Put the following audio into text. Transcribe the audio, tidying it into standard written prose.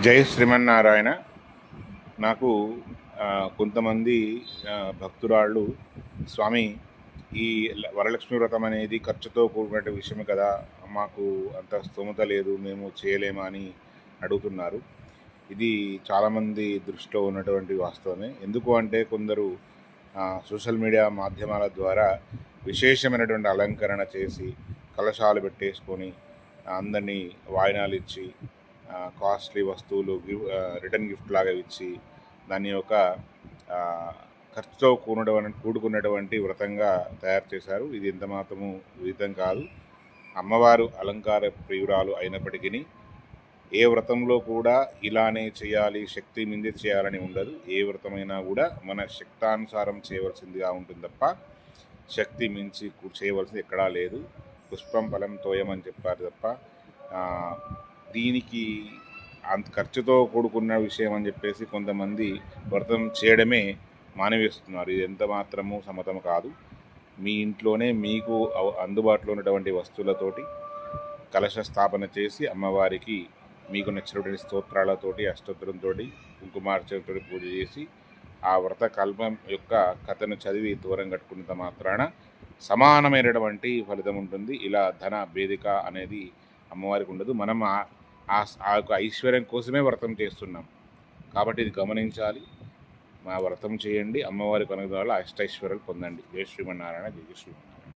జై శ్రీమన్నారాయణ. నాకు కొంతమంది భక్తురాళ్ళు, స్వామి ఈ వరలక్ష్మి వ్రతం అనేది ఖర్చుతో కూడినటువంటి విషయం కదా, మాకు అంత స్తోమత లేదు, మేము చేయలేమా అని అడుగుతున్నారు. ఇది చాలామంది దృష్టిలో ఉన్నటువంటి వాస్తవమే. ఎందుకు అంటే కొందరు సోషల్ మీడియా మాధ్యమాల ద్వారా విశేషమైనటువంటి అలంకరణ చేసి కలశాలు పెట్టేసుకొని అందరినీ వాయినాలు ఇచ్చి కాస్ట్లీ వస్తువులు రిటర్న్ గిఫ్ట్ లాగా ఇచ్చి దాని యొక్క ఖర్చుతో కూడుకున్నటువంటి వ్రతంగా తయారు చేశారు. ఇది ఎంత మాత్రము విహితం కాదు. అమ్మవారు అలంకార ప్రియురాలు అయినప్పటికీ ఏ వ్రతంలో కూడా ఇలానే చేయాలి, శక్తి మించి చేయాలని ఉండదు. ఏ వ్రతమైనా కూడా మన శక్తానుసారం చేయవలసిందిగా ఉంటుంది తప్ప శక్తి మించి చేయవలసింది ఎక్కడా లేదు. పుష్పం ఫలం తోయం అని చెప్పారు తప్ప దీనికి అంత ఖర్చుతో కూడుకున్న విషయం అని చెప్పేసి కొంతమంది వ్రతం చేయడమే మానివేస్తున్నారు. ఇది ఎంత మాత్రము సమ్మతం కాదు. మీ ఇంట్లోనే మీకు అందుబాటులో ఉన్నటువంటి వస్తువులతోటి కలశ స్థాపన చేసి అమ్మవారికి మీకు నచ్చినటువంటి స్తోత్రాలతోటి అష్టోత్తరంతో కుంకుమార్చనతో పూజ చేసి ఆ వ్రత కల్పం యొక్క కథను చదివి దూరం కట్టుకున్నంత మాత్రాన సమానమైనటువంటి ఫలితం ఉంటుంది. ఇలా ధన వేదిక అనేది అమ్మవారికి ఉండదు. మనం ఆ యొక్క ఐశ్వర్యం కోసమే వ్రతం చేస్తున్నాం కాబట్టి ఇది గమనించాలి. మా వ్రతం చేయండి, అమ్మవారికి అనుగ్రహాలు అష్టైశ్వర్యాలు పొందండి. జై శ్రీమన్నారాయణ. జై శ్రీమన్నారాయణ.